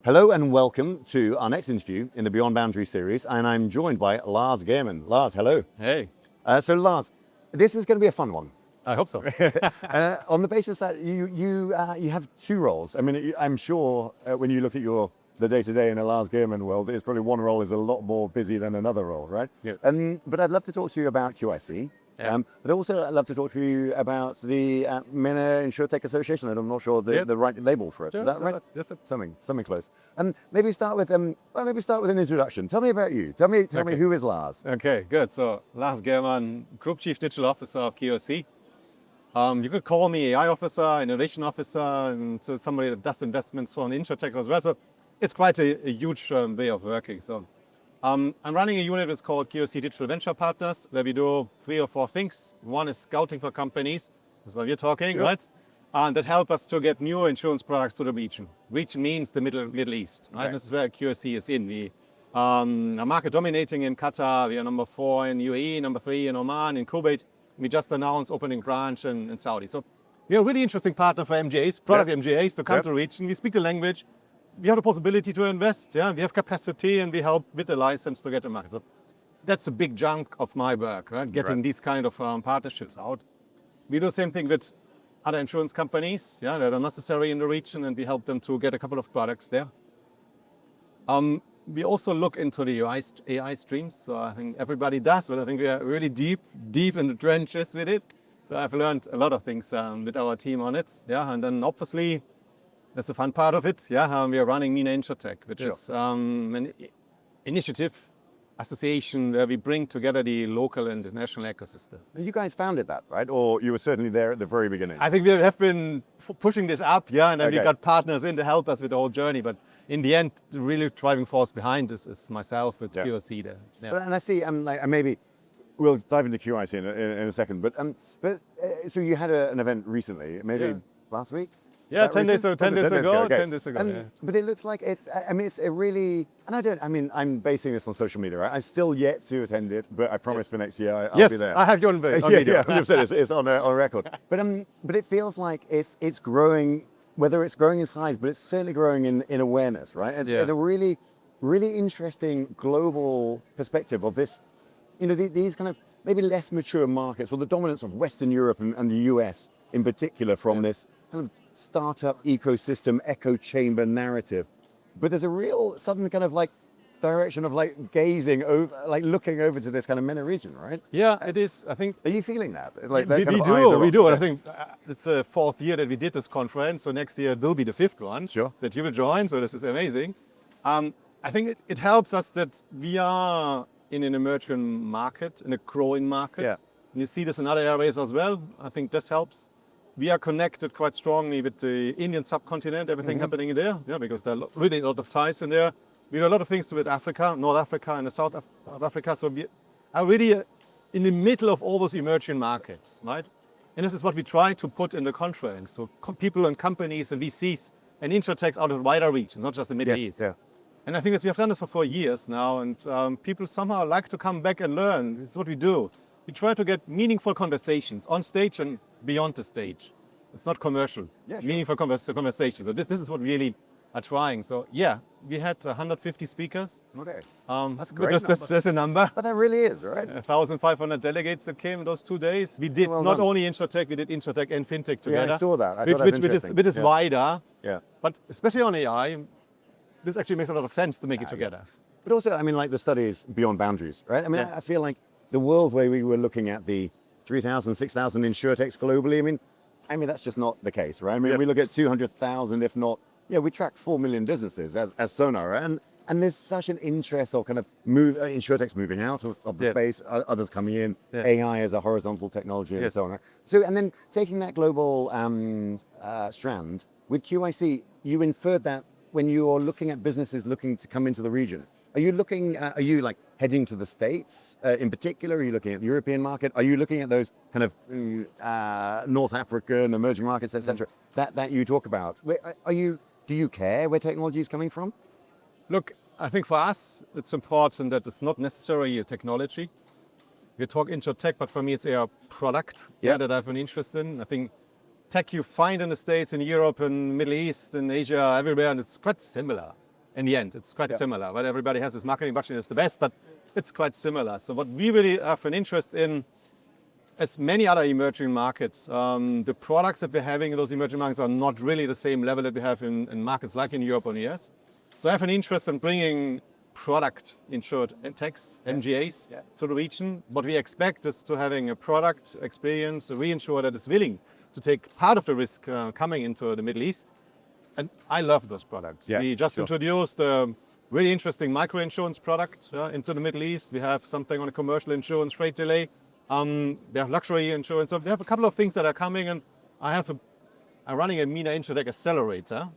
Hello and welcome to our next interview in the Beyond Boundary series, and I'm joined by Lars Gehrmann. Lars, hello. Hey. So Lars, this is going to be a fun one. I hope so. On the basis that you have two roles. I mean, I'm sure when you look at the day-to-day in a Lars Gehrmann world, it's probably one role is a lot more busy than another role, right? Yes. But I'd love to talk to you about QIC. Yeah. But also I'd love to talk to you about the MENA Insurtech Association, and I'm not sure the right label for it. Yeah, Is that right? That's it. Something close. Maybe start with an introduction. Tell me about you. Tell me who is Lars. Okay, good. So Lars Gehrmann, Group Chief Digital Officer of QIC. You could call me AI Officer, Innovation Officer, and so somebody that does investments for an Insurtech as well. So it's quite a huge way of working. So I'm running a unit that's called QIC Digital Venture Partners, where we do 3 or 4 things. One is scouting for companies. That's why we're talking, Sure. right? And that help us to get new insurance products to the region. Region means the Middle East, right? Right. This is where QIC is in. We are market dominating in Qatar. We are number 4 in UAE, number 3 in Oman, in Kuwait. We just announced opening branch in Saudi. So we are a really interesting partner for MGAs, product MGAs to come to the region. We speak the language. We have the possibility to invest. Yeah, we have capacity, and we help with the license to get the market. So that's a big chunk of my work, right? Getting these kind of partnerships out. We do the same thing with other insurance companies, that are necessary in the region, and we help them to get a couple of products there. We also look into the AI streams. So I think everybody does, but I think we are really deep in the trenches with it. So I've learned a lot of things with our team on it. Yeah, and then obviously that's the fun part of it. Yeah, we are running MENA Insurtech, which is an initiative association where we bring together the local and the national ecosystem. You guys founded that, right? Or you were certainly there at the very beginning? I think we have been pushing this up, and then we Okay. got partners in to help us with the whole journey. But in the end, the really driving force behind this is myself with QIC there. Yeah. And I see, maybe we'll dive into QIC in a second. But so you had an event recently, maybe last week. Yeah, That 10 days recent? ago. 10 Was it days ago. Okay. 10 days ago. Yeah. But it looks like it's a really, I'm basing this on social media, right? I'm still yet to attend it, but I promise for next year I'll be there. I have you on video. Yeah, 100%. It's on record. But it feels like it's growing, whether it's growing in size, but it's certainly growing in awareness, right? It's a really, really interesting global perspective of this, these kind of maybe less mature markets, or the dominance of Western Europe and the US in particular from this kind of startup ecosystem echo chamber narrative. But there's a real sudden kind of direction of gazing over, looking over to this kind of MENA region, right? Yeah, it is. I think Are you feeling that? we do. And I think it's the 4th year that we did this conference. So next year will be the 5th one that you will join. So this is amazing. I think it helps us that we are in an emerging market, in a growing market. Yeah. And you see this in other areas as well. I think this helps. We are connected quite strongly with the Indian subcontinent, everything happening there, because there are really a lot of ties in there. We do a lot of things with Africa, North Africa and the south of Africa. So we are really in the middle of all those emerging markets, right? And this is what we try to put in the conference. So people and companies and VCs and Insurtechs out of wider regions, not just the Middle East. Yeah. And I think that we have done this for 4 years now, and people somehow like to come back and learn. This is what we do. We try to get meaningful conversations on stage and beyond the stage. It's not commercial. Yeah, sure. Meaningful conversations. So this is what we really are trying. So we had 150 speakers. Okay. That's a great That's a number. But that really is, right? 1,500 delegates that came in those 2 days. We did Well not done. only Insurtech, we did Insurtech and FinTech together. Yeah, I saw that. I thought that was interesting. Which is wider. Yeah. But especially on AI, this actually makes a lot of sense to make it together. But also, the studies beyond boundaries, right? I feel like the world where we were looking at the 3,000, 6,000 insurtechs globally, that's just not the case, right? We look at 200,000, if not, we track 4 million businesses as Sønr, right? And there's such an interest of kind of insurtechs moving out of the space, others coming in, AI as a horizontal technology and so on. Right? So, and then taking that global strand, with QIC, you inferred that when you're looking at businesses looking to come into the region. Are you heading to the States in particular? Are you looking at the European market? Are you looking at those kind of North African emerging markets, etc. that you talk about? Do you care where technology is coming from? Look, I think for us, it's important that it's not necessarily a technology. We talk Insurtech, but for me, it's a product that I have an interest in. I think tech you find in the States, in Europe, in Middle East, in Asia, everywhere, and it's quite similar. in the end. It's quite similar, but everybody has this marketing budget is the best, but it's quite similar. So what we really have an interest in, as many other emerging markets, the products that we're having in those emerging markets are not really the same level that we have in markets like in Europe or the US. So I have an interest in bringing product insured techs, MGAs, to the region. What we expect is to having a product experience, a reinsurer that is willing to take part of the risk coming into the Middle East. And I love those products. We just introduced a really interesting micro-insurance product into the Middle East. We have something on a commercial insurance, freight delay. We have luxury insurance. So we have a couple of things that are coming, and I'm running a MENA Insurtech Accelerator.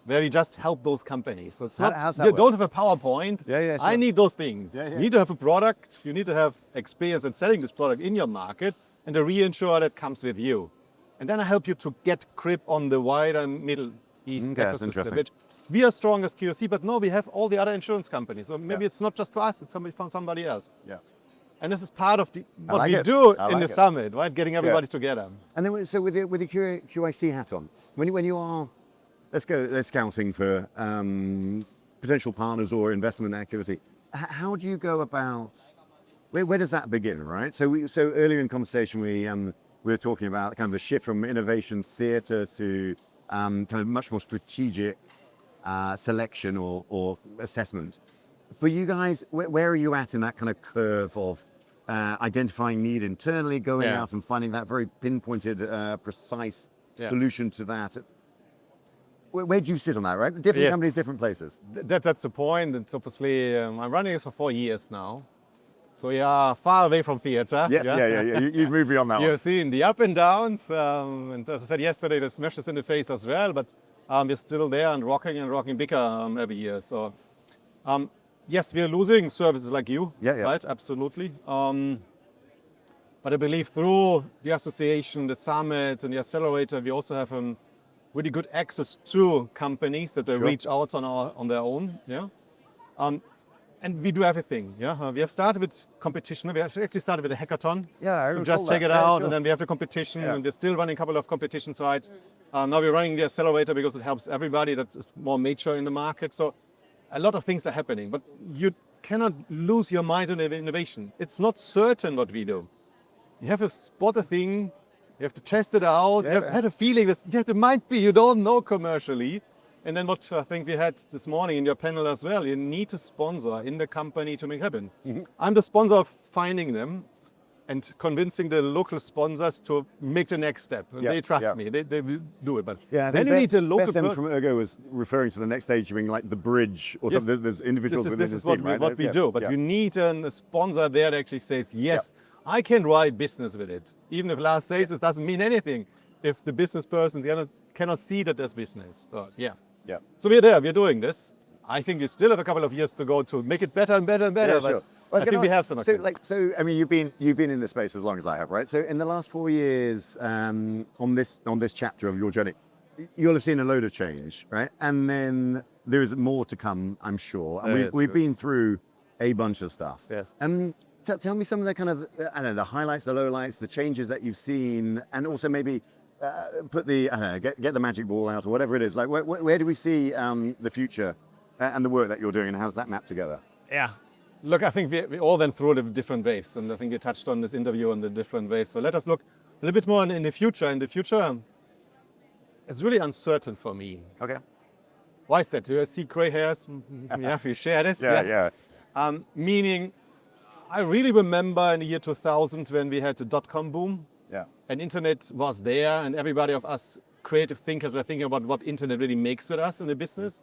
Where we just help those companies. So it's not, you don't have a PowerPoint. I need those things. You need to have a product. You need to have experience in selling this product in your market, and a reinsurer that comes with you. And then I help you to get grip on the wider Middle East ecosystem, which we are strong as QIC, but no, we have all the other insurance companies. So maybe it's not just for us, it's somebody from somebody else. And this is part of what we do in the summit, right? Getting everybody together. And then, so with the QIC hat on, when you are, let's scouting for potential partners or investment activity, how do you go about, where does that begin, right? So earlier in conversation, we were talking about kind of a shift from innovation theater to kind of much more strategic selection or assessment. For you guys, where are you at in that kind of curve of identifying need internally, going out and finding that very pinpointed, precise solution to that? Where do you sit on that, right? Different companies, different places. That's the point. It's obviously, I'm running this for 4 years now. So we are far away from theater. You've moved beyond that one. You're seeing the up and downs. And as I said yesterday, the smashes in the face as well. But we're still there and rocking bigger every year. So yes, we're losing services like you, right? Absolutely. But I believe through the association, the summit, and the accelerator, we also have really good access to companies that they reach out on their own. And we do everything. We have started with competition. We actually started with a hackathon. To just check it out, and then we have the competition, and we're still running a couple of competition sites. Now we're running the accelerator because it helps everybody that's more mature in the market. So a lot of things are happening, but you cannot lose your mind on innovation. It's not certain what we do. You have to spot a thing, you have to test it out, you have a feeling that there might be, you don't know commercially. And then what I think we had this morning in your panel as well, you need a sponsor in the company to make it happen. I'm the sponsor of finding them and convincing the local sponsors to make the next step. They trust me, they will do it. But then you need a local person. from Ergo was referring to the next stage being like the bridge or something. There's individuals within this team, right? What we do, but you need a sponsor there that actually says, yes, I can write business with it. Even if Lars says it doesn't mean anything, if the business person cannot see that there's business. So we're there, we're doing this. I think we still have a couple of years to go to make it better and better and better. But I think we have some. So I mean, you've been in this space as long as I have, right? So in the last 4 years, on this chapter of your journey, you'll have seen a load of change, right? And then there is more to come, I'm sure. And we've been through a bunch of stuff. Tell me some of the kind of, I don't know, the highlights, the lowlights, the changes that you've seen, and also maybe put the, I don't know, get the magic ball out or whatever it is. Like, where do we see the future and the work that you're doing, and how does that map together? Look, I think we all went through the different waves, and I think you touched on this interview on the different waves. So let us look a little bit more in the future. In the future, it's really uncertain for me. Why is that? Do you see gray hairs? We share this. Meaning, I really remember in the year 2000 when we had the dot-com boom. And internet was there, and everybody of us creative thinkers were thinking about what internet really makes with us in the business.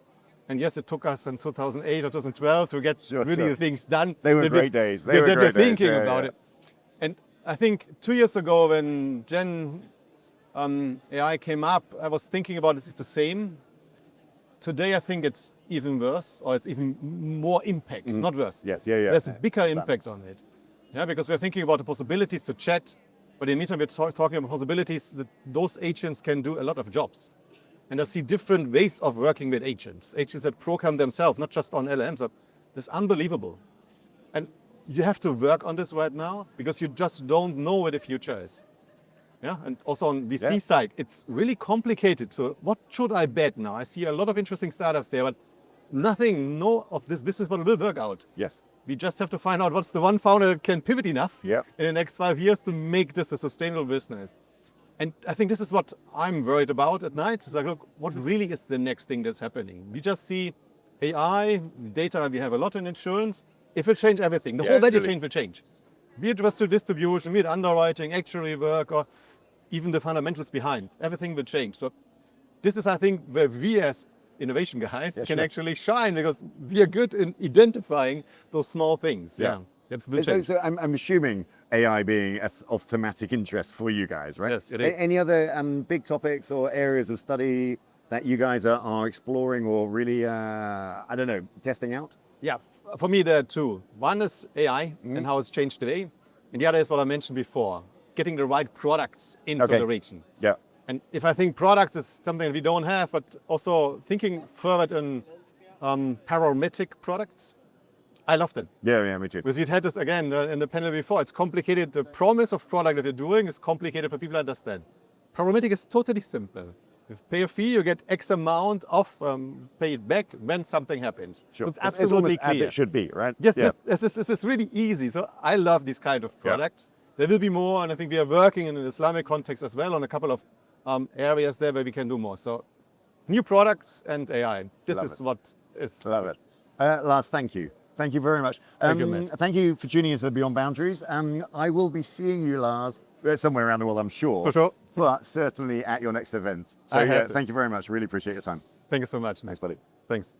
And yes, it took us in 2008 or 2012 to get the things done. They were great days. They were great thinking about it. And I think 2 years ago when Gen AI came up, I was thinking about it's the same. Today, I think it's even worse, or it's even more impact, not worse. There's a bigger impact on it. Because we're thinking about the possibilities to chat, but in the meantime, we're talking about possibilities that those agents can do a lot of jobs. And I see different ways of working with agents that program themselves, not just on LLMs. That's unbelievable. And you have to work on this right now because you just don't know where the future is. And also on VC side, it's really complicated. So what should I bet now? I see a lot of interesting startups there, but no of this business model will work out. Yes. We just have to find out what's the one founder that can pivot enough Yep. in the next 5 years to make this a sustainable business. And I think this is what I'm worried about at night. It's like, look, what really is the next thing that's happening? We just see AI, data, we have a lot in insurance. It will change everything. The whole value chain will change. Be it just to distribution, be it underwriting, actuary work, or even the fundamentals behind. Everything will change. So this is, I think, where we as innovation guys can actually shine, because we are good in identifying those small things. Yeah. That will change. So I'm assuming AI being of thematic interest for you guys, right? Yes, it is. Any other big topics or areas of study that you guys are exploring or really, I don't know, testing out? Yeah, for me there are two. One is AI and how it's changed today. And the other is what I mentioned before, getting the right products into the region. Yeah. And if I think products is something we don't have, but also thinking further in parametric products, I love them. Yeah, me too. Because we had this again in the panel before. It's complicated. The promise of product that you're doing is complicated for people to understand. Parametric is totally simple. If you pay a fee, you get X amount of pay it back when something happens. Sure. So it's absolutely it's clear. as it should be, right? Yes, this is really easy. So I love this kind of product. There will be more, and I think we are working in an Islamic context as well on a couple of areas there where we can do more. So new products and AI. This is what is. Love it. Lars, thank you. Thank you very much. Thank you, Matt. Thank you for tuning into the Beyond Boundaries. I will be seeing you, Lars, somewhere around the world, I'm sure. For sure. But certainly at your next event. So I have to. thank you very much. Really appreciate your time. Thank you so much. Thanks, buddy. Thanks.